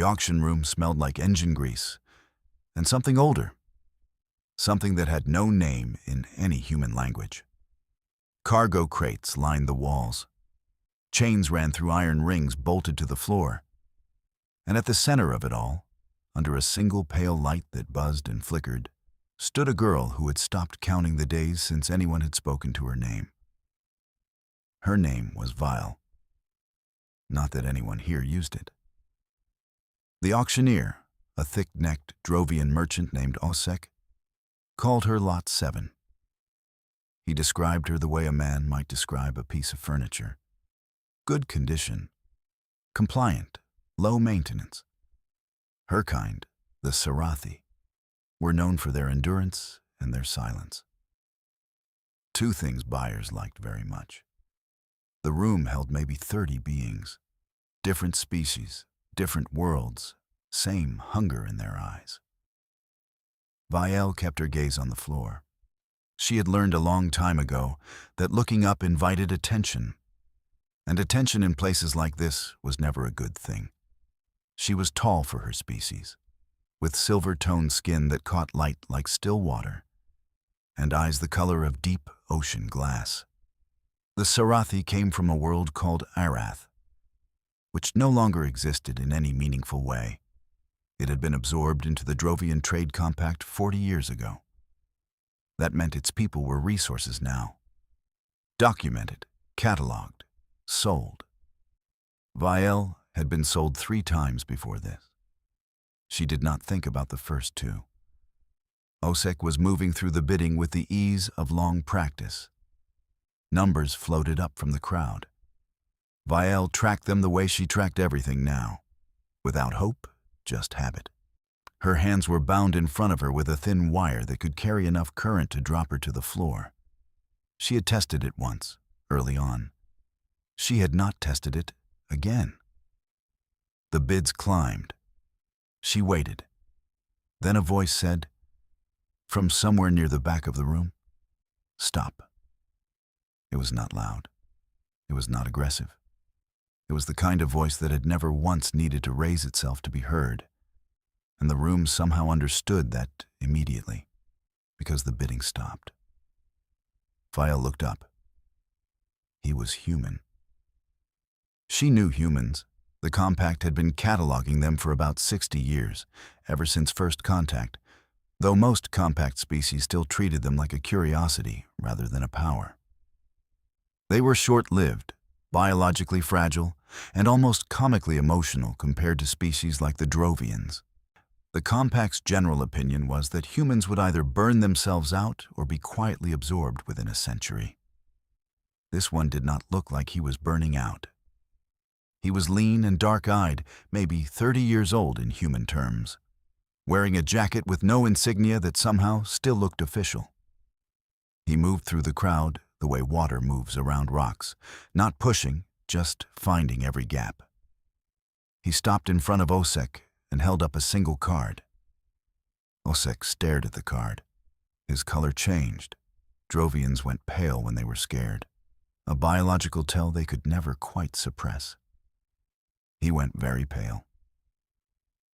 The auction room smelled like engine grease and something older, something that had no name in any human language. Cargo crates lined the walls. Chains ran through iron rings bolted to the floor. And at the center of it all, under a single pale light that buzzed and flickered, stood a girl who had stopped counting the days since anyone had spoken to her name. Her name was Vile. Not that anyone here used it. The auctioneer, a thick-necked Drovian merchant named Osek, called her Lot 7. He described her the way a man might describe a piece of furniture. Good condition, compliant, low maintenance. Her kind, the Sarathi, were known for their endurance and their silence. Two things buyers liked very much. The room held maybe 30 beings, different species, different worlds, same hunger in their eyes. Vielle kept her gaze on the floor. She had learned a long time ago that looking up invited attention, and attention in places like this was never a good thing. She was tall for her species, with silver-toned skin that caught light like still water, and eyes the color of deep ocean glass. The Sarathi came from a world called Arath, which no longer existed in any meaningful way. It had been absorbed into the Drovian Trade Compact 40 years ago. That meant its people were resources now. Documented, cataloged, sold. Vielle had been sold 3 times before this. She did not think about the first 2. Osek was moving through the bidding with the ease of long practice. Numbers floated up from the crowd. Vielle tracked them the way she tracked everything now, without hope, just habit. Her hands were bound in front of her with a thin wire that could carry enough current to drop her to the floor. She had tested it once, early on. She had not tested it again. The bids climbed. She waited. Then a voice said, from somewhere near the back of the room, "Stop." It was not loud. It was not aggressive. It was the kind of voice that had never once needed to raise itself to be heard, and the room somehow understood that immediately, because the bidding stopped. Vielle looked up. He was human. She knew humans. The Compact had been cataloging them for about 60 years, ever since first contact, though most Compact species still treated them like a curiosity rather than a power. They were short-lived, biologically fragile, and almost comically emotional compared to species like the Drovians. The Compact's general opinion was that humans would either burn themselves out or be quietly absorbed within a century. This one did not look like he was burning out. He was lean and dark-eyed, maybe 30 years old in human terms, wearing a jacket with no insignia that somehow still looked official. He moved through the crowd the way water moves around rocks, not pushing, just finding every gap. He stopped in front of Osek and held up a single card. Osek stared at the card. His color changed. Drovians went pale when they were scared, a biological tell they could never quite suppress. He went very pale.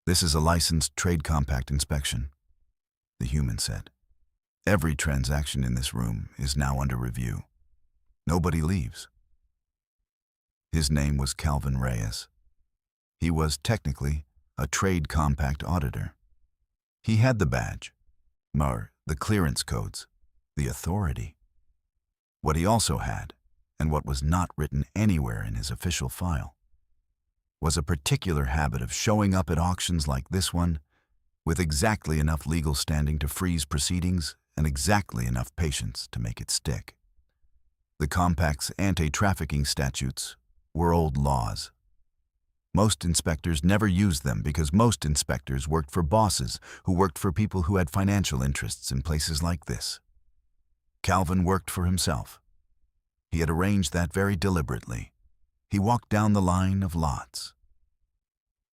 "This is a licensed trade compact inspection," the human said. "Every transaction in this room is now under review. Nobody leaves." His name was Calvin Reyes. He was technically a trade compact auditor. He had the badge, the clearance codes, the authority. What he also had, and what was not written anywhere in his official file, was a particular habit of showing up at auctions like this one with exactly enough legal standing to freeze proceedings and exactly enough patience to make it stick. The Compact's anti-trafficking statutes were old laws. Most inspectors never used them because most inspectors worked for bosses who worked for people who had financial interests in places like this. Calvin worked for himself. He had arranged that very deliberately. He walked down the line of lots.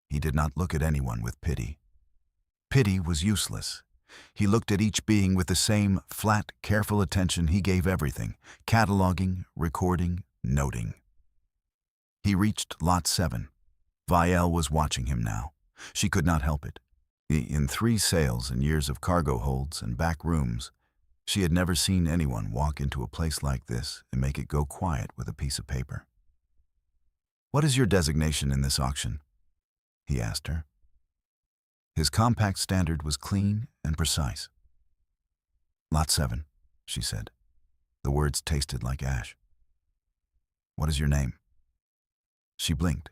He did not look at anyone with pity. Pity was useless. He looked at each being with the same flat, careful attention he gave everything, cataloging, recording, noting. He reached Lot 7. Vielle was watching him now, She could not help it. In 3 sails and years of cargo holds and back rooms, she had never seen anyone walk into a place like this and make it go quiet with a piece of paper. "What is your designation in this auction?" he asked her. His compact standard was clean and precise. "Lot 7, she said. The words tasted like ash. "What is your name?" She blinked.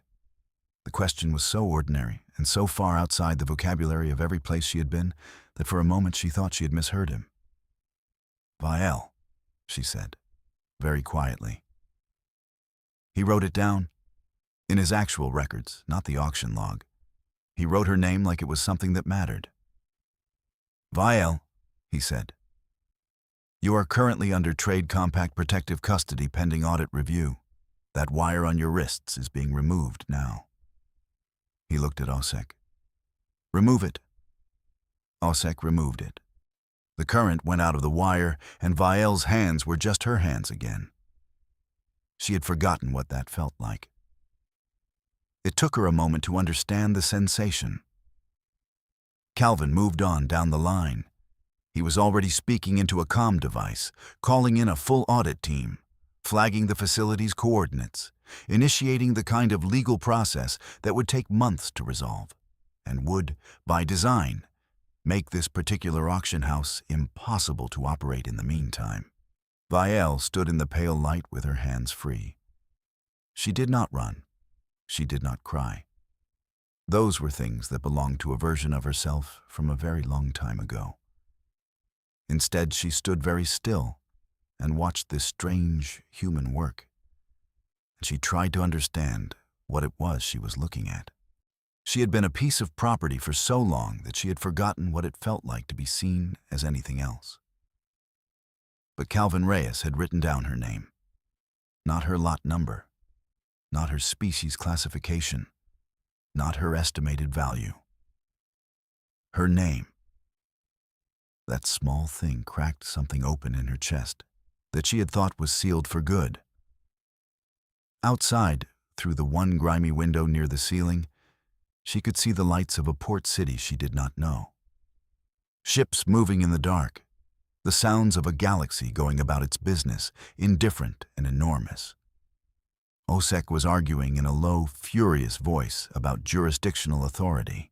The question was so ordinary and so far outside the vocabulary of every place she had been that for a moment she thought she had misheard him. "Vielle," she said, very quietly. He wrote it down. In his actual records, not the auction log. He wrote her name like it was something that mattered. "Vielle," he said. "You are currently under Trade Compact Protective Custody pending audit review. That wire on your wrists is being removed now." He looked at Osek. "Remove it." Osek removed it. The current went out of the wire, and Vielle's hands were just her hands again. She had forgotten what that felt like. It took her a moment to understand the sensation. Calvin moved on down the line. He was already speaking into a comm device, calling in a full audit team, flagging the facility's coordinates, initiating the kind of legal process that would take months to resolve, and would, by design, make this particular auction house impossible to operate in the meantime. Vielle stood in the pale light with her hands free. She did not run. She did not cry. Those were things that belonged to a version of herself from a very long time ago. Instead, she stood very still and watched this strange human work. She tried to understand what it was she was looking at. She had been a piece of property for so long that she had forgotten what it felt like to be seen as anything else. But Calvin Reyes had written down her name. Not her lot number. Not her species classification. Not her estimated value. Her name. That small thing cracked something open in her chest that she had thought was sealed for good. Outside, through the one grimy window near the ceiling, she could see the lights of a port city she did not know. Ships moving in the dark, the sounds of a galaxy going about its business, indifferent and enormous. Osek was arguing in a low, furious voice about jurisdictional authority.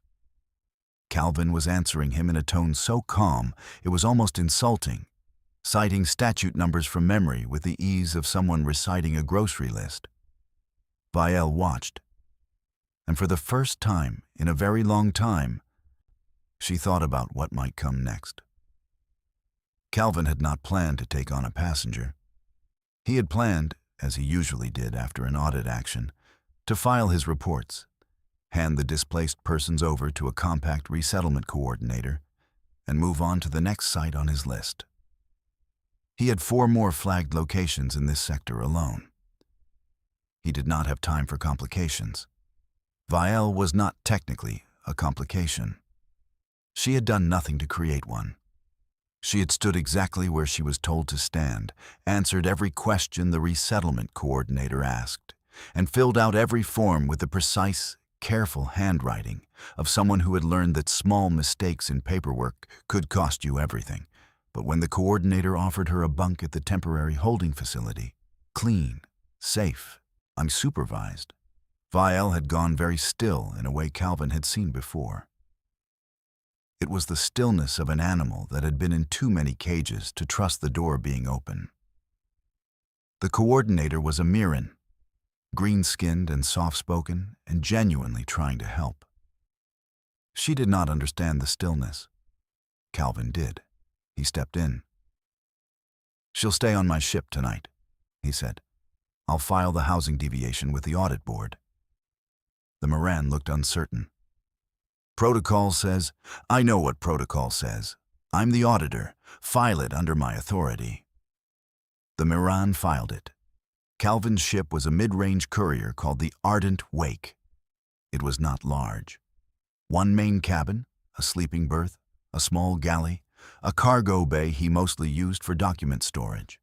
Calvin was answering him in a tone so calm it was almost insulting, citing statute numbers from memory with the ease of someone reciting a grocery list. Vielle watched, and for the first time in a very long time, she thought about what might come next. Calvin had not planned to take on a passenger. He had planned, as he usually did after an audit action, to file his reports, hand the displaced persons over to a compact resettlement coordinator, and move on to the next site on his list. He had 4 more flagged locations in this sector alone. He did not have time for complications. Vielle was not technically a complication. She had done nothing to create one. She had stood exactly where she was told to stand, answered every question the resettlement coordinator asked, and filled out every form with the precise, careful handwriting of someone who had learned that small mistakes in paperwork could cost you everything. But when the coordinator offered her a bunk at the temporary holding facility, clean, safe, unsupervised, Vielle had gone very still in a way Calvin had seen before. It was the stillness of an animal that had been in too many cages to trust the door being open. The coordinator was a Mirren, green-skinned and soft-spoken and genuinely trying to help. She did not understand the stillness. Calvin did. He stepped in. "She'll stay on my ship tonight," he said. "I'll file the housing deviation with the audit board." The Moran looked uncertain. "Protocol says—" "I know what protocol says. I'm the auditor. File it under my authority." The Moran filed it. Calvin's ship was a mid-range courier called the Ardent Wake. It was not large. 1 main cabin, a sleeping berth, a small galley, a cargo bay he mostly used for document storage.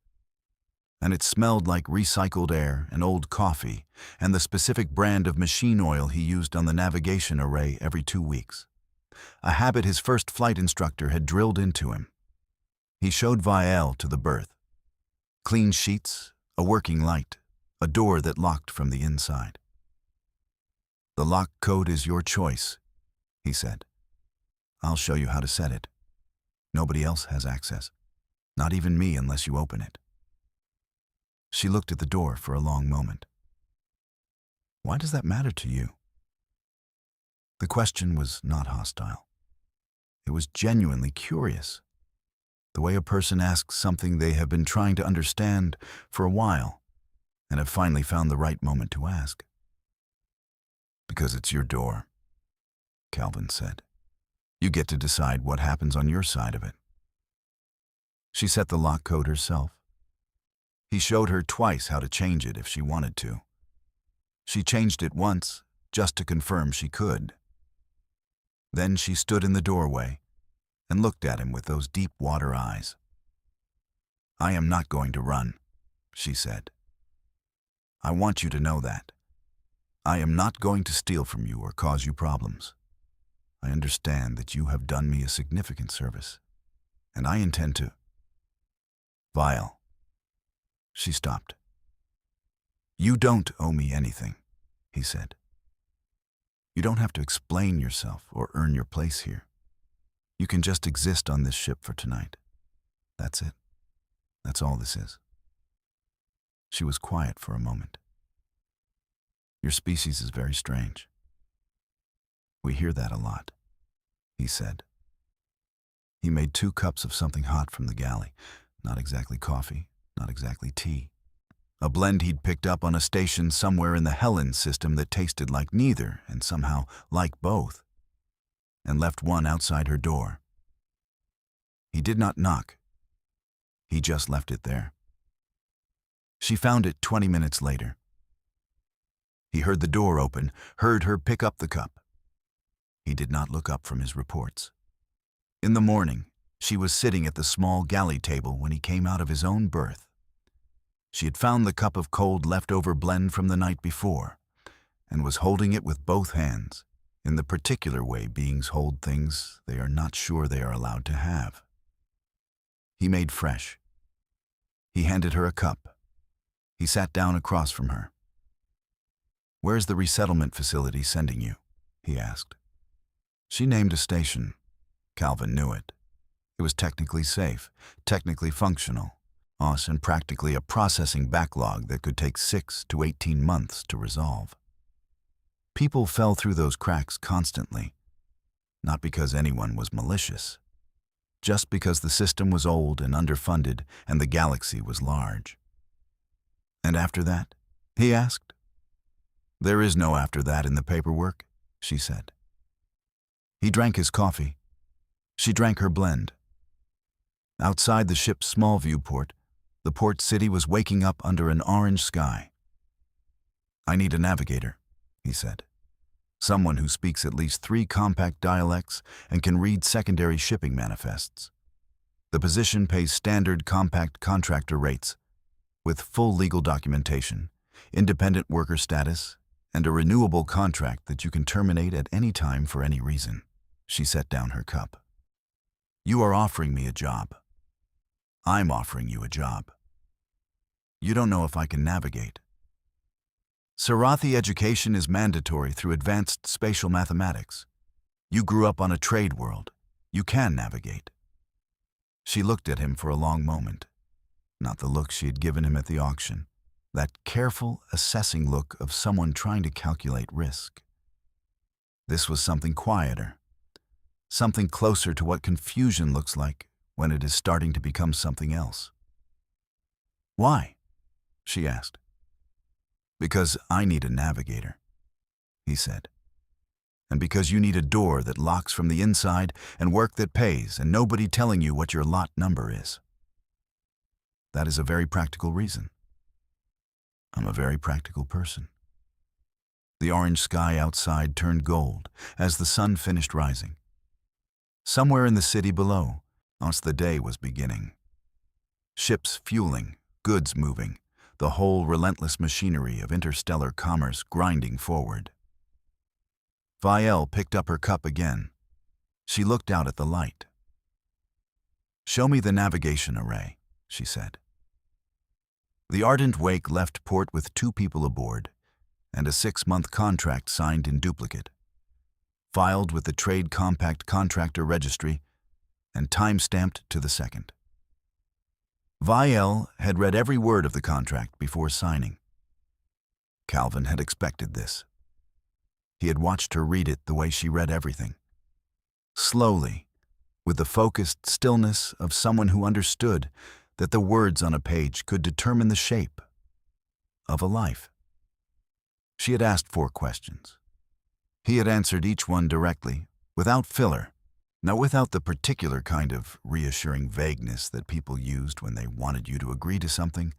and it smelled like recycled air and old coffee and the specific brand of machine oil he used on the navigation array every 2 weeks. A habit his first flight instructor had drilled into him. He showed Vielle to the berth. Clean sheets, a working light, a door that locked from the inside. "The lock code is your choice," he said. "I'll show you how to set it. Nobody else has access. Not even me unless you open it." She looked at the door for a long moment. "Why does that matter to you?" The question was not hostile. It was genuinely curious. The way a person asks something they have been trying to understand for a while and have finally found the right moment to ask. "Because it's your door," Calvin said. "You get to decide what happens on your side of it." She set the lock code herself. He showed her twice how to change it if she wanted to. She changed it once, just to confirm she could. Then she stood in the doorway and looked at him with those deep water eyes. "I am not going to run," she said. "I want you to know that. I am not going to steal from you or cause you problems. I understand that you have done me a significant service, and I intend to—" "Vielle." She stopped. "You don't owe me anything," he said. "You don't have to explain yourself or earn your place here. You can just exist on this ship for tonight. That's it. That's all this is." She was quiet for a moment. "Your species is very strange. We hear that a lot," he said. He made 2 cups of something hot from the galley. Not exactly coffee, not exactly tea. A blend he'd picked up on a station somewhere in the Helen system that tasted like neither and somehow like both, and left one outside her door. He did not knock. He just left it there. She found it 20 minutes later. He heard the door open, heard her pick up the cup. He did not look up from his reports. In the morning, she was sitting at the small galley table when he came out of his own berth. She had found the cup of cold leftover blend from the night before and was holding it with both hands, in the particular way beings hold things they are not sure they are allowed to have. He made fresh. He handed her a cup. He sat down across from her. "Where's the resettlement facility sending you?" he asked. She named a station. Calvin knew it. It was technically safe, technically functional, and practically a processing backlog that could take 6 to 18 months to resolve. People fell through those cracks constantly, not because anyone was malicious, just because the system was old and underfunded and the galaxy was large. "And after that?" he asked. "There is no after that in the paperwork," she said. He drank his coffee. She drank her blend. Outside the ship's small viewport, the port city was waking up under an orange sky. "I need a navigator," he said. "Someone who speaks at least 3 compact dialects and can read secondary shipping manifests. The position pays standard compact contractor rates, with full legal documentation, independent worker status, and a renewable contract that you can terminate at any time for any reason." She set down her cup. "You are offering me a job. I'm offering you a job. You don't know if I can navigate. Sarathi education is mandatory through advanced spatial mathematics. You grew up on a trade world. You can navigate." She looked at him for a long moment. Not the look she had given him at the auction. That careful, assessing look of someone trying to calculate risk. This was something quieter. Something closer to what confusion looks like when it is starting to become something else. "Why?" she asked. "Because I need a navigator," he said. "And because you need a door that locks from the inside and work that pays and nobody telling you what your lot number is. That is a very practical reason. I'm a very practical person." The orange sky outside turned gold as the sun finished rising. Somewhere in the city below, the day was beginning. Ships fueling, goods moving, the whole relentless machinery of interstellar commerce grinding forward. Vielle picked up her cup again. She looked out at the light. "Show me the navigation array," she said. The Ardent Wake left port with 2 people aboard and a 6-month contract signed in duplicate, filed with the Trade Compact Contractor Registry and time-stamped to the second. Vielle had read every word of the contract before signing. Calvin had expected this. He had watched her read it the way she read everything. Slowly, with the focused stillness of someone who understood that the words on a page could determine the shape of a life. She had asked 4 questions. He had answered each one directly, without filler, without the particular kind of reassuring vagueness that people used when they wanted you to agree to something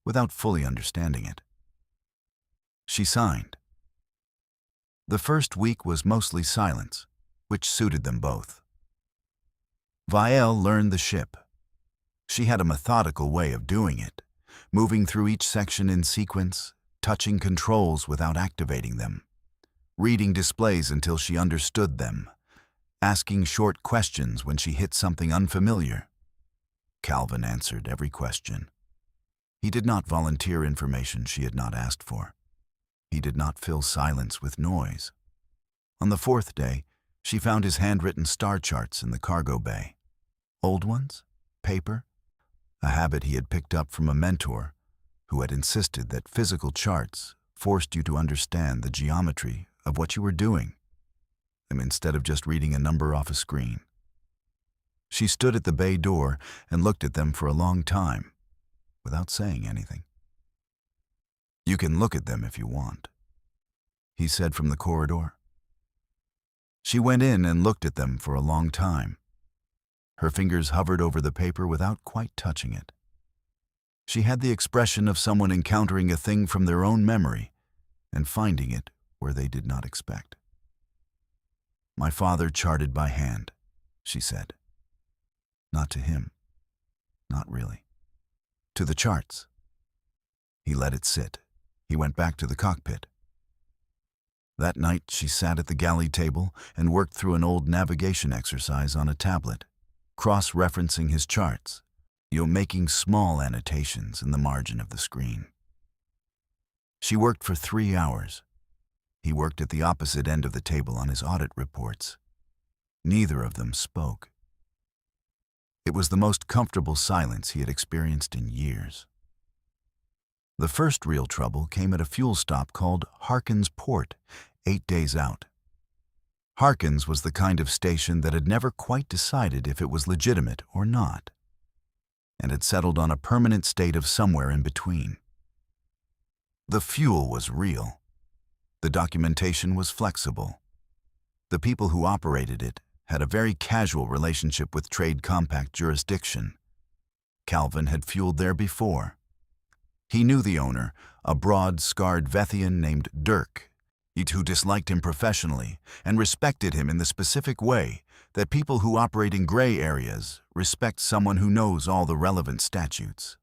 without fully understanding it. She signed. The first week was mostly silence, which suited them both. Vielle learned the ship. She had a methodical way of doing it, moving through each section in sequence, touching controls without activating them, reading displays until she understood them, asking short questions when she hit something unfamiliar. Calvin answered every question. He did not volunteer information she had not asked for. He did not fill silence with noise. On the 4th day, she found his handwritten star charts in the cargo bay. Old ones? Paper? A habit he had picked up from a mentor who had insisted that physical charts forced you to understand the geometry of what you were doing, instead of just reading a number off a screen. She stood at the bay door and looked at them for a long time, without saying anything. "You can look at them if you want," he said from the corridor. She went in and looked at them for a long time. Her fingers hovered over the paper without quite touching it. She had the expression of someone encountering a thing from their own memory and finding it where they did not expect. "My father charted by hand," she said. Not to him. Not really. To the charts. He let it sit. He went back to the cockpit. That night, she sat at the galley table and worked through an old navigation exercise on a tablet, cross-referencing his charts, making small annotations in the margin of the screen. She worked for 3 hours. He worked at the opposite end of the table on his audit reports. Neither of them spoke. It was the most comfortable silence he had experienced in years. The first real trouble came at a fuel stop called Harkins Port, 8 days out. Harkins was the kind of station that had never quite decided if it was legitimate or not, and had settled on a permanent state of somewhere in between. The fuel was real. The documentation was flexible. The people who operated it had a very casual relationship with Trade Compact jurisdiction. Calvin had fueled there before. He knew the owner, a broad, scarred Vethian named Dirk, who disliked him professionally and respected him in the specific way that people who operate in gray areas respect someone who knows all the relevant statutes.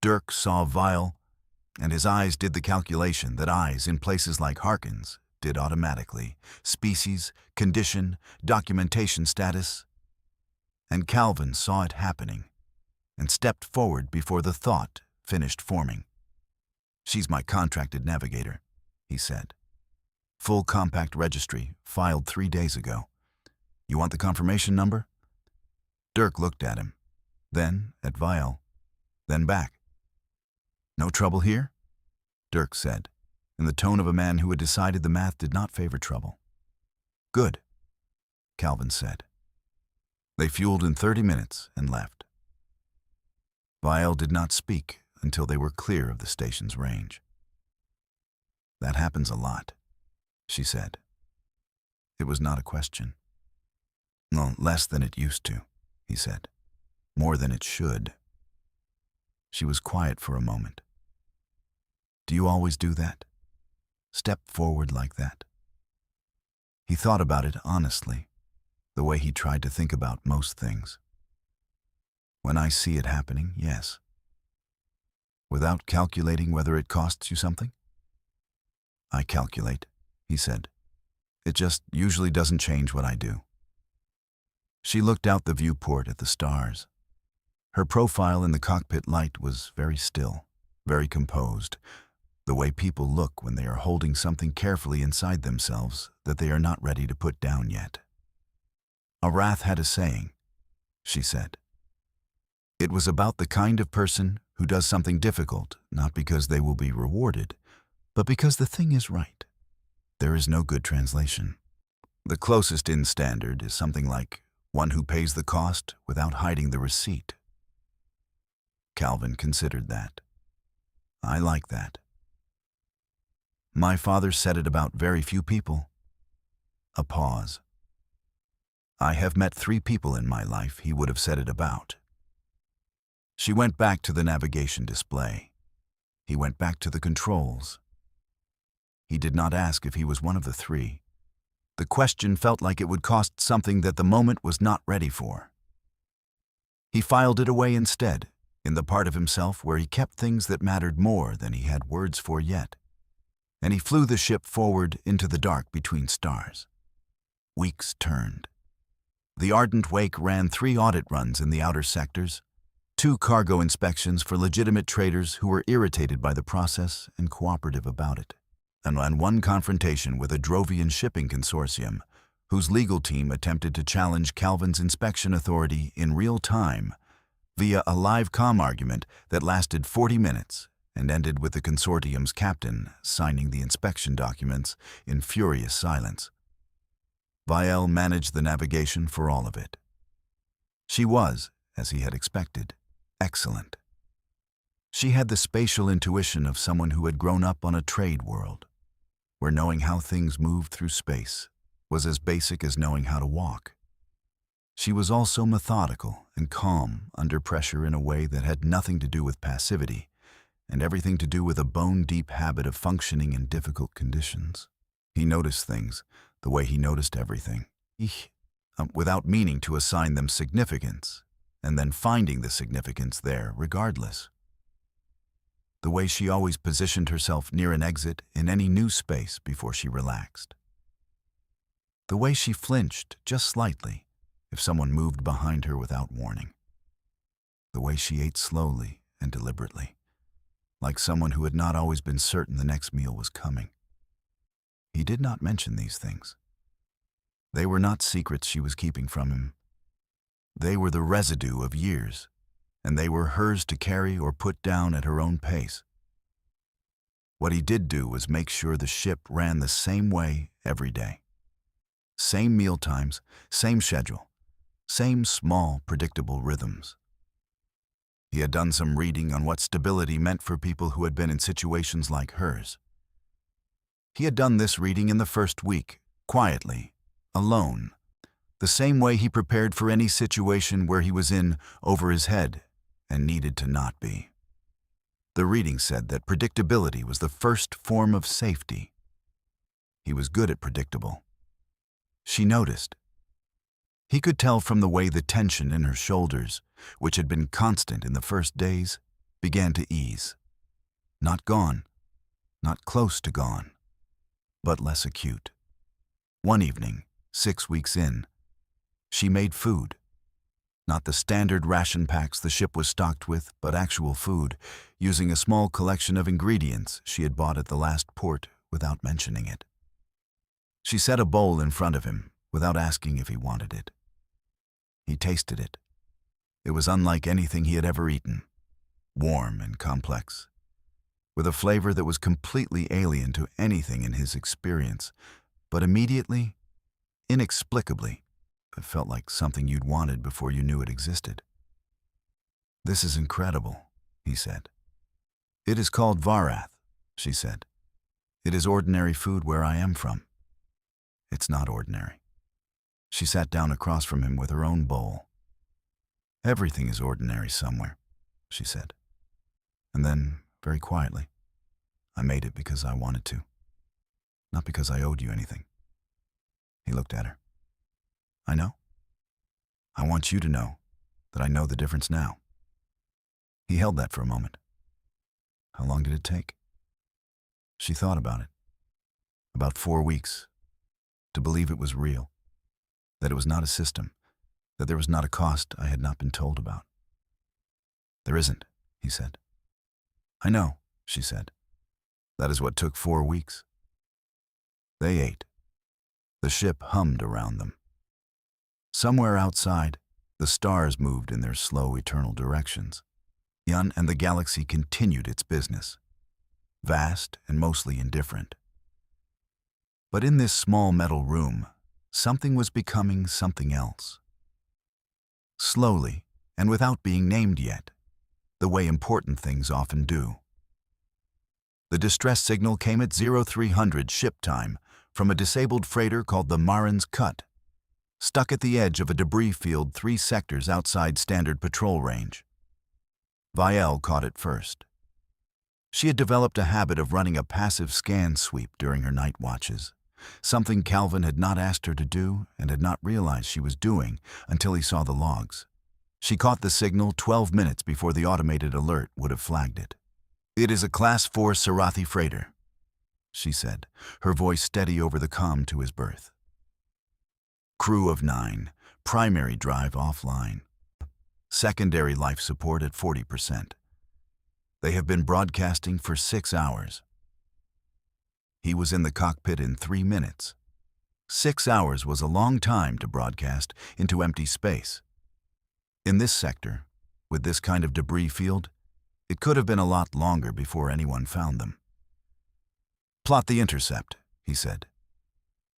Dirk saw Vielle, and his eyes did the calculation that eyes in places like Harkins did automatically: species, condition, documentation status. And Calvin saw it happening and stepped forward before the thought finished forming. "She's my contracted navigator," he said. "Full compact registry, filed 3 days ago. You want the confirmation number?" Dirk looked at him, then at Vielle, then back. "No trouble here?" Dirk said, in the tone of a man who had decided the math did not favor trouble. "Good," Calvin said. They fueled in 30 minutes and left. Vielle did not speak until they were clear of the station's range. "That happens a lot," she said. It was not a question. "No, less than it used to," he said. "More than it should." She was quiet for a moment. "Do you always do that? Step forward like that?" He thought about it honestly, the way he tried to think about most things. "When I see it happening, yes." without calculating whether it costs you something? I calculate, he said. It just usually doesn't change what I do. She looked out the viewport at the stars. Her profile in the cockpit light was very still, very composed, the way people look when they are holding something carefully inside themselves that they are not ready to put down yet. Arath had a saying, she said. It was about the kind of person who does something difficult, not because they will be rewarded, but because the thing is right. There is no good translation. The closest in standard is something like one who pays the cost without hiding the receipt. Calvin considered that. I like that. My father said it about very few people. A pause. I have met 3 people in my life he would have said it about. She went back to the navigation display. He went back to the controls. He did not ask if he was one of the 3. The question felt like it would cost something that the moment was not ready for. He filed it away instead, in the part of himself where he kept things that mattered more than he had words for yet. And he flew the ship forward into the dark between stars. Weeks turned. The Ardent Wake ran 3 audit runs in the outer sectors, 2 cargo inspections for legitimate traders who were irritated by the process and cooperative about it, and 1 confrontation with a Drovian shipping consortium, whose legal team attempted to challenge Calvin's inspection authority in real time via a live comm argument that lasted 40 minutes and ended with the consortium's captain signing the inspection documents in furious silence. Vielle managed the navigation for all of it. She was, as he had expected, excellent. She had the spatial intuition of someone who had grown up on a trade world, where knowing how things moved through space was as basic as knowing how to walk. She was also methodical and calm under pressure in a way that had nothing to do with passivity and everything to do with a bone-deep habit of functioning in difficult conditions. He noticed things the way he noticed everything, without meaning to assign them significance, and then finding the significance there regardless. The way she always positioned herself near an exit in any new space before she relaxed. The way she flinched just slightly if someone moved behind her without warning. The way she ate slowly and deliberately, like someone who had not always been certain the next meal was coming. He did not mention these things. They were not secrets she was keeping from him. They were the residue of years, and they were hers to carry or put down at her own pace. What he did do was make sure the ship ran the same way every day. Same meal times, same schedule, same small, predictable rhythms. He had done some reading on what stability meant for people who had been in situations like hers. He had done this reading in the first week, quietly, alone, the same way he prepared for any situation where he was in over his head and needed to not be. The reading said that predictability was the first form of safety. He was good at predictable. She noticed. He could tell from the way the tension in her shoulders, which had been constant in the first days, began to ease. Not gone, not close to gone, but less acute. One evening, 6 weeks in, she made food. Not the standard ration packs the ship was stocked with, but actual food, using a small collection of ingredients she had bought at the last port without mentioning it. She set a bowl in front of him without asking if he wanted it. He tasted it. It was unlike anything he had ever eaten, warm and complex, with a flavor that was completely alien to anything in his experience, but immediately, inexplicably, it felt like something you'd wanted before you knew it existed. "This is incredible," he said. "It is called Varath," she said. "It is ordinary food where I am from." "It's not ordinary." She sat down across from him with her own bowl. "Everything is ordinary somewhere," she said. And then, very quietly, "I made it because I wanted to, not because I owed you anything." He looked at her. "I know. I want you to know that I know the difference now." He held that for a moment. How long did it take? She thought about it. About 4 weeks. To believe it was real. That it was not a system. That there was not a cost I had not been told about. There isn't, he said. I know, she said. That is what took 4 weeks. They ate. The ship hummed around them. Somewhere outside, the stars moved in their slow, eternal directions. Yun and the galaxy continued its business, vast and mostly indifferent. But in this small metal room, something was becoming something else. Slowly, and without being named yet, the way important things often do. The distress signal came at 0300 ship time from a disabled freighter called the Marin's Cut, stuck at the edge of a debris field 3 sectors outside standard patrol range. Vielle caught it first. She had developed a habit of running a passive scan sweep during her night watches, something Calvin had not asked her to do and had not realized she was doing until he saw the logs. She caught the signal 12 minutes before the automated alert would have flagged it. It is a Class 4 Sarathi freighter, she said, her voice steady over the comm to his berth. Crew of 9, primary drive offline. Secondary life support at 40%. They have been broadcasting for 6 hours. He was in the cockpit in 3 minutes. 6 hours was a long time to broadcast into empty space. In this sector, with this kind of debris field, it could have been a lot longer before anyone found them. Plot the intercept, he said.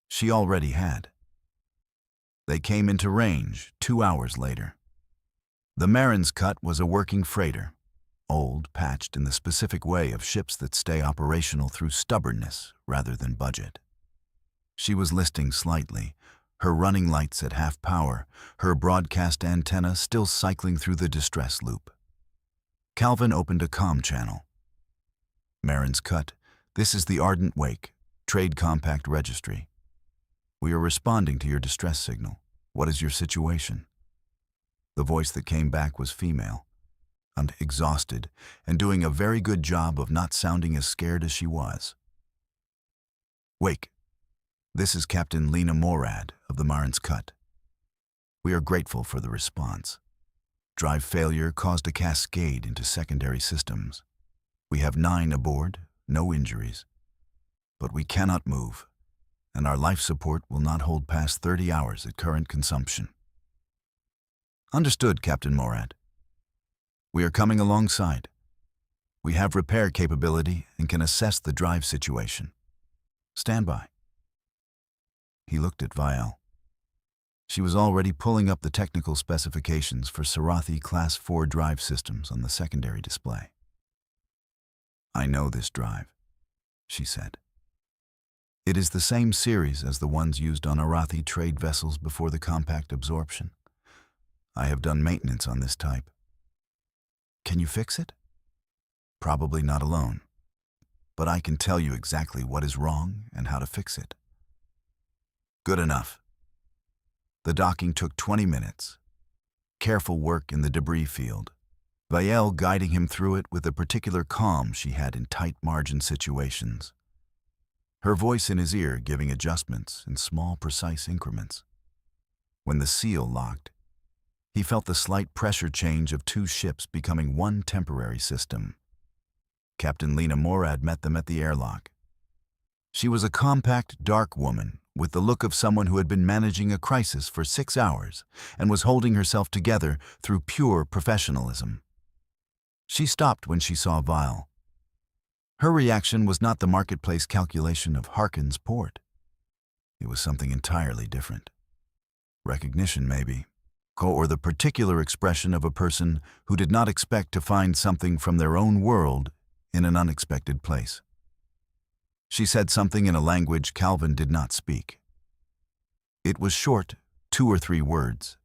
She already had. They came into range 2 hours later. The Marin's Cut was a working freighter, old, patched in the specific way of ships that stay operational through stubbornness rather than budget. She was listing slightly, her running lights at half power, her broadcast antenna still cycling through the distress loop. Calvin opened a comm channel. Marin's Cut, this is the Ardent Wake, Trade Compact Registry. We are responding to your distress signal. What is your situation? The voice that came back was female, and exhausted, and doing a very good job of not sounding as scared as she was. Wake, this is Captain Lena Morad of the Marin's Cut. We are grateful for the response. Drive failure caused a cascade into secondary systems. We have 9 aboard, no injuries. But we cannot move, and our life support will not hold past 30 hours at current consumption. Understood, Captain Morad. We are coming alongside. We have repair capability and can assess the drive situation. Stand by. He looked at Vielle. She was already pulling up the technical specifications for Sarathi Class 4 drive systems on the secondary display. I know this drive, she said. It is the same series as the ones used on Arathi trade vessels before the compact absorption. I have done maintenance on this type. Can you fix it? Probably not alone, but I can tell you exactly what is wrong and how to fix it. Good enough. The docking took 20 minutes. Careful work in the debris field. Vielle guiding him through it with a particular calm she had in tight margin situations. Her voice in his ear giving adjustments in small, precise increments. When the seal locked, he felt the slight pressure change of 2 ships becoming one temporary system. Captain Lena Morad met them at the airlock. She was a compact, dark woman with the look of someone who had been managing a crisis for 6 hours and was holding herself together through pure professionalism. She stopped when she saw Vielle. Her reaction was not the marketplace calculation of Harkin's port. It was something entirely different. Recognition, maybe, or the particular expression of a person who did not expect to find something from their own world in an unexpected place. She said something in a language Calvin did not speak. It was short, 2 or 3 words,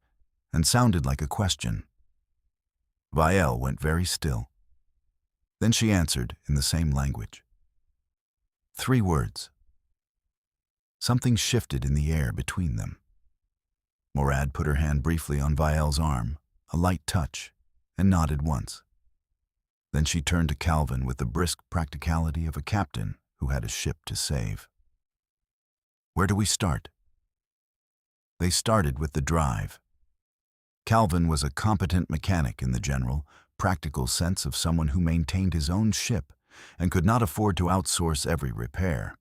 and sounded like a question. Vielle went very still. Then she answered in the same language. 3 words. Something shifted in the air between them. Morad put her hand briefly on Vielle's arm, a light touch, and nodded once. Then she turned to Calvin with the brisk practicality of a captain who had a ship to save. "Where do we start?" They started with the drive. Calvin was a competent mechanic in the general, practical sense of someone who maintained his own ship and could not afford to outsource every repair.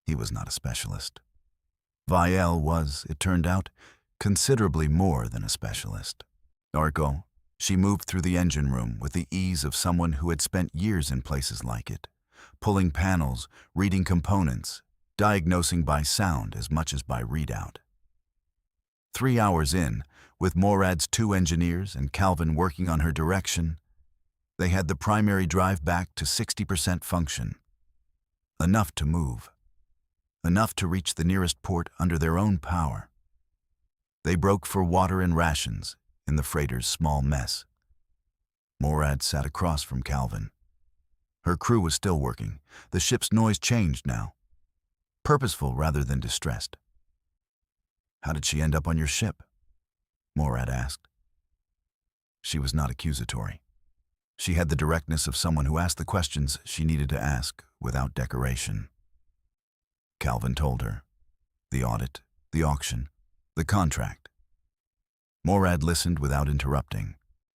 He was not a specialist. Vielle was, it turned out, considerably more than a specialist. Ergo, she moved through the engine room with the ease of someone who had spent years in places like it, pulling panels, reading components, diagnosing by sound as much as by readout. 3 hours in, with Morad's 2 engineers and Calvin working on her direction, they had the primary drive back to 60% function. Enough to move. Enough to reach the nearest port under their own power. They broke for water and rations in the freighter's small mess. Morad sat across from Calvin. Her crew was still working. The ship's noise changed now. Purposeful rather than distressed. "How did she end up on your ship?" Morad asked. She was not accusatory. She had the directness of someone who asked the questions she needed to ask without decoration. Calvin told her. The audit, the auction, the contract. Morad listened without interrupting,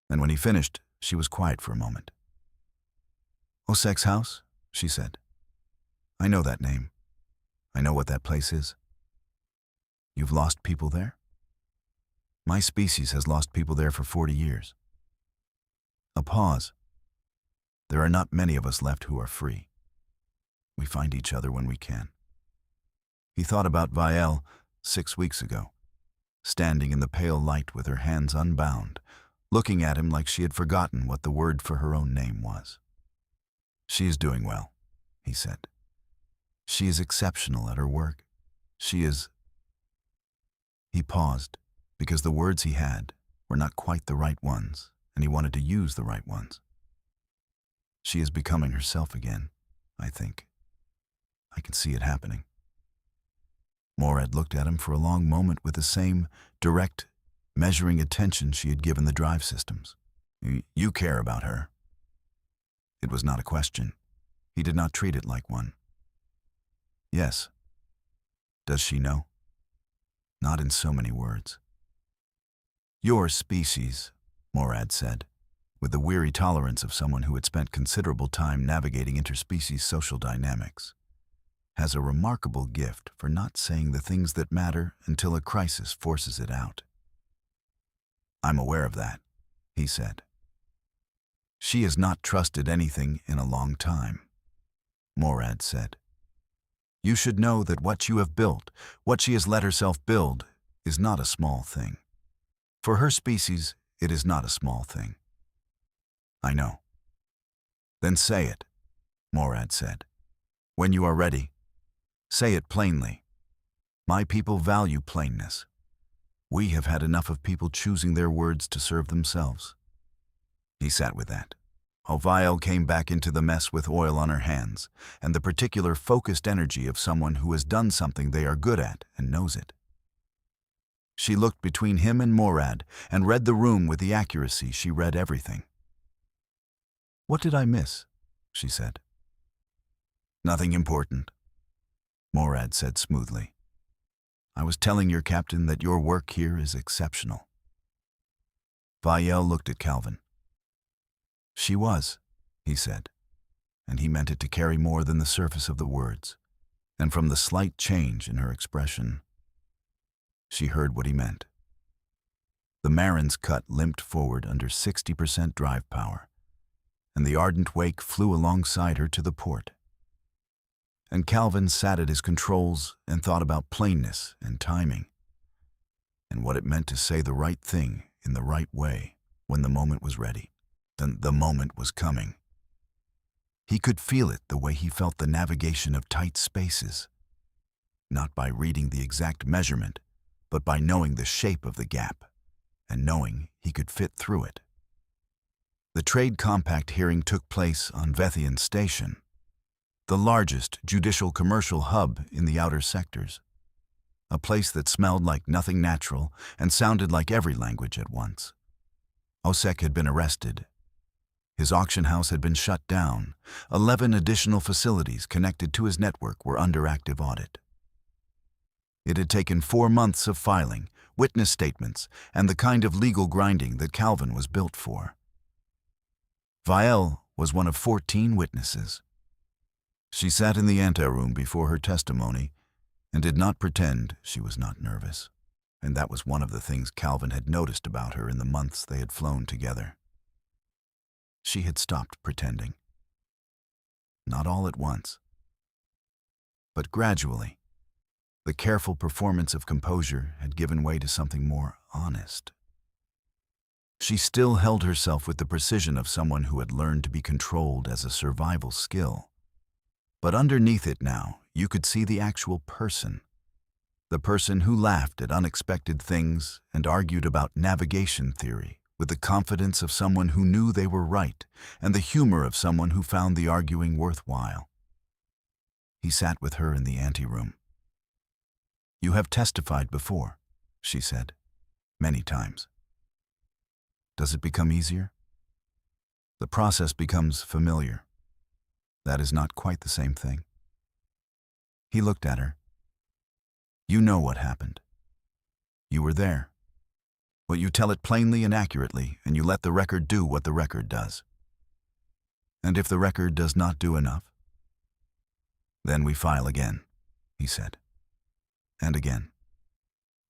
and when he finished, she was quiet for a moment. "Osek's house?" she said. "I know that name. I know what that place is." "You've lost people there?" "My species has lost people there for 40 years. A pause. "There are not many of us left who are free. We find each other when we can." He thought about Vielle 6 weeks ago, standing in the pale light with her hands unbound, looking at him like she had forgotten what the word for her own name was. "She is doing well," he said. "She is exceptional at her work. She is—" He paused, because the words he had were not quite the right ones, and he wanted to use the right ones. "She is becoming herself again, I think. I can see it happening." Morad looked at him for a long moment with the same direct, measuring attention she had given the drive systems. "You care about her." It was not a question. He did not treat it like one. "Yes." "Does she know?" "Not in so many words." "Your species," Morad said, with the weary tolerance of someone who had spent considerable time navigating interspecies social dynamics, "has a remarkable gift for not saying the things that matter until a crisis forces it out." "I'm aware of that," he said. "She has not trusted anything in a long time," Morad said. "You should know that what you have built, what she has let herself build, is not a small thing. For her species, it is not a small thing." "I know." "Then say it," Morad said. "When you are ready, say it plainly. My people value plainness. We have had enough of people choosing their words to serve themselves." He sat with that. Vielle came back into the mess with oil on her hands, and the particular focused energy of someone who has done something they are good at and knows it. She looked between him and Morad and read the room with the accuracy she read everything. "What did I miss?" she said. "Nothing important," Morad said smoothly. "I was telling your captain that your work here is exceptional." Vielle looked at Calvin. "She was," he said, and he meant it to carry more than the surface of the words, and from the slight change in her expression, she heard what he meant. The Marin's cut limped forward under 60% drive power, and the ardent wake flew alongside her to the port. And Calvin sat at his controls and thought about plainness and timing, and what it meant to say the right thing in the right way when the moment was ready. Then the moment was coming. He could feel it the way he felt the navigation of tight spaces, not by reading the exact measurement, but by knowing the shape of the gap, and knowing he could fit through it. The trade compact hearing took place on Vethian Station, the largest judicial commercial hub in the outer sectors, a place that smelled like nothing natural and sounded like every language at once. Osek had been arrested. His auction house had been shut down. 11 additional facilities connected to his network were under active audit. It had taken 4 months of filing, witness statements, and the kind of legal grinding that Calvin was built for. Vielle was one of 14 witnesses. She sat in the anteroom before her testimony and did not pretend she was not nervous. And that was one of the things Calvin had noticed about her in the months they had flown together. She had stopped pretending. Not all at once, but gradually. The careful performance of composure had given way to something more honest. She still held herself with the precision of someone who had learned to be controlled as a survival skill. But underneath it now, you could see the actual person. The person who laughed at unexpected things and argued about navigation theory with the confidence of someone who knew they were right and the humor of someone who found the arguing worthwhile. He sat with her in the anteroom. "You have testified before," she said, "many times. Does it become easier? The process becomes familiar. That is not quite the same thing." He looked at her. "You know what happened. You were there. But you tell it plainly and accurately, and you let the record do what the record does. And if the record does not do enough, then we file again," he said. "And again.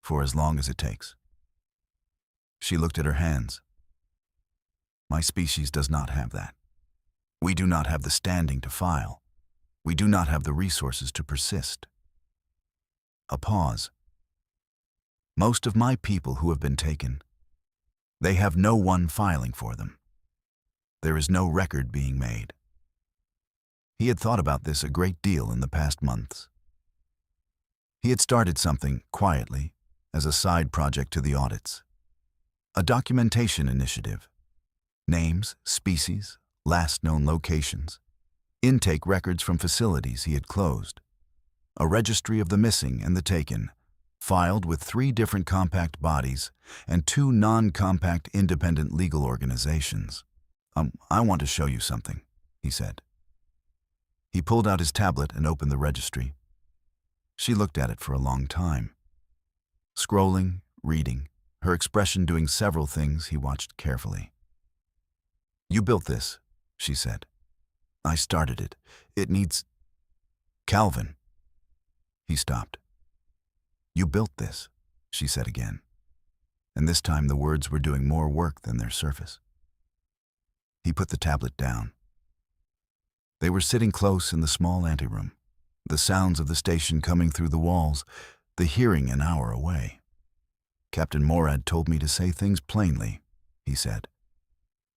For as long as it takes." She looked at her hands. "My species does not have that. We do not have the standing to file. We do not have the resources to persist." A pause. "Most of my people who have been taken, they have no one filing for them. There is no record being made." He had thought about this a great deal in the past months. He had started something quietly as a side project to the audits. A documentation initiative. Names, species, last known locations. Intake records from facilities he had closed. A registry of the missing and the taken, filed with 3 different compact bodies and 2 non-compact independent legal organizations. "I want to show you something," he said. He pulled out his tablet and opened the registry. She looked at it for a long time. Scrolling, reading, her expression doing several things he watched carefully. "You built this," she said. "I started it. It needs—" "Calvin." He stopped. "You built this," she said again. And this time the words were doing more work than their surface. He put the tablet down. They were sitting close in the small anteroom, the sounds of the station coming through the walls, the hearing an hour away. "Captain Morad told me to say things plainly," he said.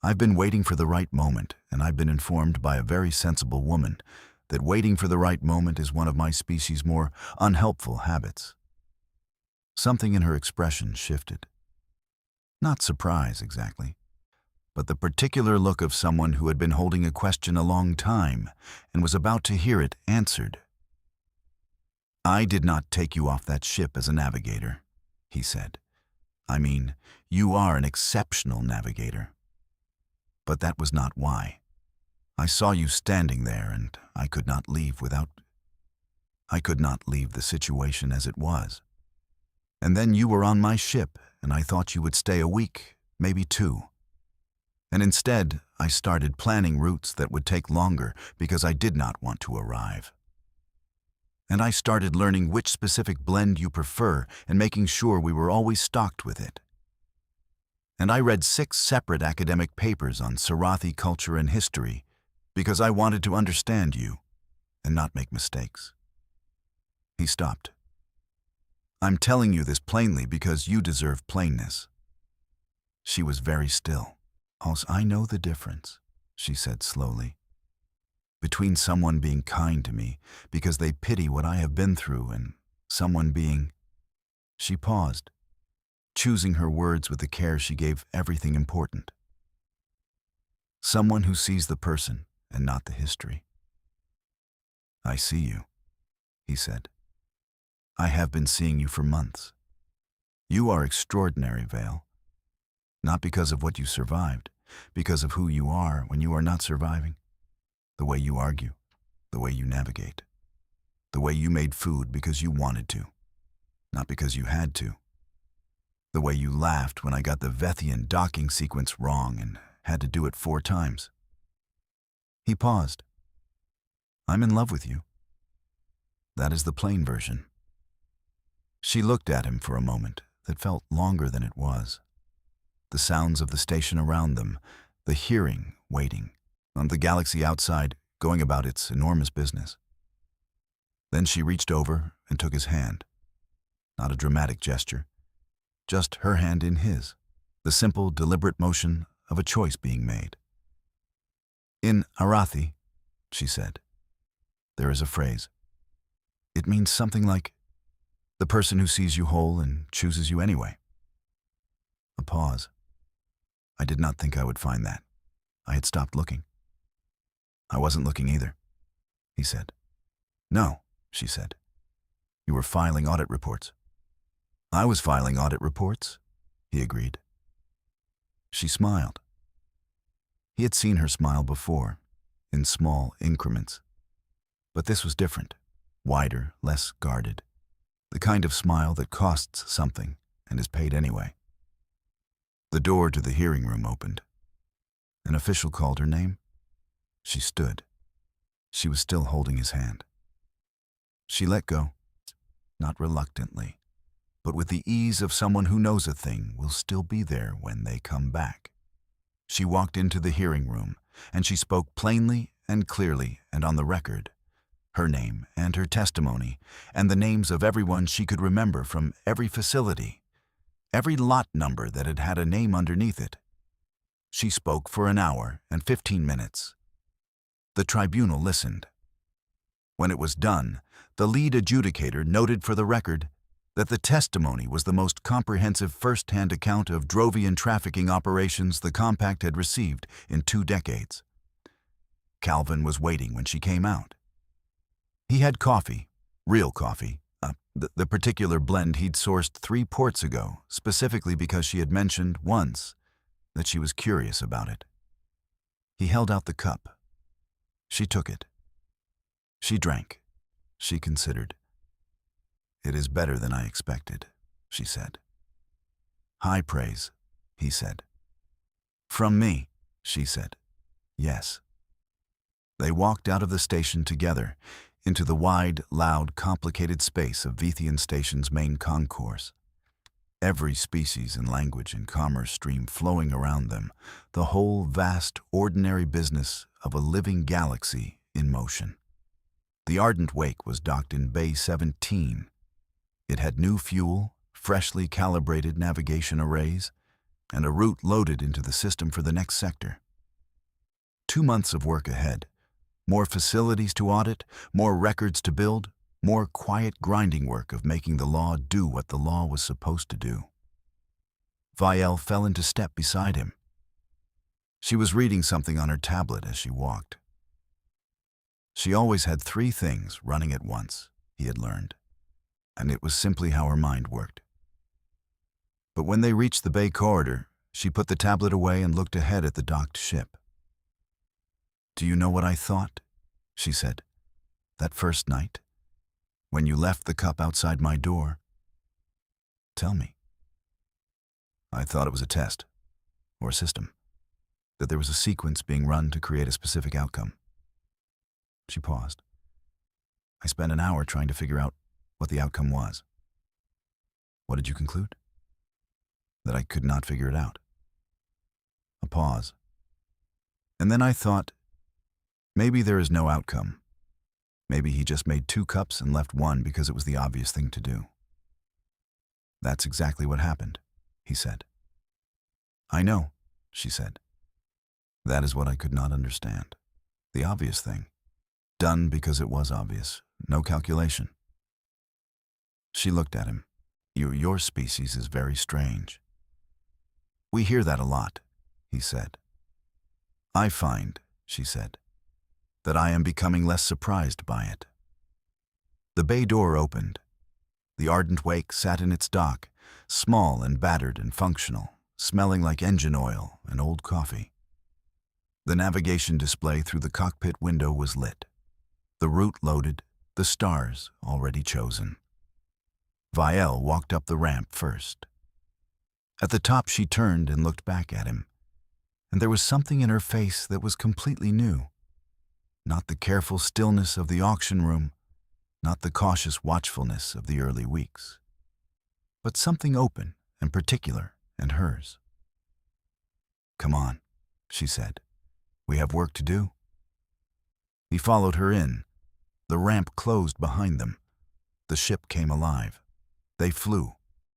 "I've been waiting for the right moment, and I've been informed by a very sensible woman that waiting for the right moment is one of my species' more unhelpful habits." Something in her expression shifted. Not surprise, exactly, but the particular look of someone who had been holding a question a long time and was about to hear it answered. "I did not take you off that ship as a navigator," he said. "I mean, you are an exceptional navigator. But that was not why. I saw you standing there, and I could not leave the situation as it was. And then you were on my ship, and I thought you would stay a week, maybe 2. And instead, I started planning routes that would take longer because I did not want to arrive. And I started learning which specific blend you prefer and making sure we were always stocked with it. And I read 6 separate academic papers on Sarathi culture and history because I wanted to understand you and not make mistakes." He stopped. "I'm telling you this plainly because you deserve plainness." She was very still. "Also, I know the difference," she said slowly, "between someone being kind to me because they pity what I have been through and someone being—" She paused, choosing her words with the care she gave everything important. "Someone who sees the person and not the history." "I see you," he said. "I have been seeing you for months. You are extraordinary, Vale. Not because of what you survived, because of who you are when you are not surviving. The way you argue, the way you navigate, the way you made food because you wanted to, not because you had to. The way you laughed when I got the Vethian docking sequence wrong and had to do it 4 times. He paused. I'm in love with you. That is the plain version. She looked at him for a moment that felt longer than it was. The sounds of the station around them, the hearing waiting, and the galaxy outside going about its enormous business. Then she reached over and took his hand. Not a dramatic gesture, just her hand in his, the simple, deliberate motion of a choice being made. In Arathi, she said, there is a phrase. It means something like, the person who sees you whole and chooses you anyway. A pause. I did not think I would find that. I had stopped looking. I wasn't looking either, he said. No, she said. You were filing audit reports. I was filing audit reports, he agreed. She smiled. He had seen her smile before, in small increments. But this was different, wider, less guarded. The kind of smile that costs something and is paid anyway. The door to the hearing room opened. An official called her name. She stood. She was still holding his hand. She let go, not reluctantly, but with the ease of someone who knows a thing will still be there when they come back. She walked into the hearing room, and she spoke plainly and clearly and on the record, her name and her testimony, and the names of everyone she could remember from every facility, every lot number that had had a name underneath it. She spoke for an hour and 15 minutes. The tribunal listened. When it was done, the lead adjudicator noted for the record that the testimony was the most comprehensive first-hand account of Drovian trafficking operations the Compact had received in 2 decades. Calvin was waiting when she came out. He had coffee, real coffee, the particular blend he'd sourced 3 ports ago, specifically because she had mentioned once that she was curious about it. He held out the cup. She took it. She drank. She considered. It is better than I expected, she said. High praise, he said. From me, she said. Yes. They walked out of the station together, into the wide, loud, complicated space of Vethian Station's main concourse. Every species and language and commerce stream flowing around them, the whole vast, ordinary business of a living galaxy in motion. The Ardent Wake was docked in Bay 17. It had new fuel, freshly calibrated navigation arrays, and a route loaded into the system for the next sector. 2 months of work ahead. More facilities to audit, more records to build, more quiet grinding work of making the law do what the law was supposed to do. Vielle fell into step beside him. She was reading something on her tablet as she walked. She always had 3 things running at once, he had learned, and it was simply how her mind worked. But when they reached the bay corridor, she put the tablet away and looked ahead at the docked ship. Do you know what I thought? She said. That first night, when you left the cup outside my door. Tell me. I thought it was a test, or a system, that there was a sequence being run to create a specific outcome. She paused. I spent an hour trying to figure out what the outcome was. What did you conclude? That I could not figure it out. A pause. And then I thought, maybe there is no outcome. Maybe he just made 2 cups and left one because it was the obvious thing to do. That's exactly what happened, he said. I know, she said. That is what I could not understand. The obvious thing. Done because it was obvious. No calculation. She looked at him. Your species is very strange. We hear that a lot, he said. I find, she said, that I am becoming less surprised by it. The bay door opened. The Ardent Wake sat in its dock, small and battered and functional, smelling like engine oil and old coffee. The navigation display through the cockpit window was lit. The route loaded, the stars already chosen. Vielle walked up the ramp first. At the top she turned and looked back at him, and there was something in her face that was completely new. Not the careful stillness of the auction room, not the cautious watchfulness of the early weeks, but something open and particular and hers. "Come on," she said. "We have work to do." He followed her in. The ramp closed behind them. The ship came alive. They flew.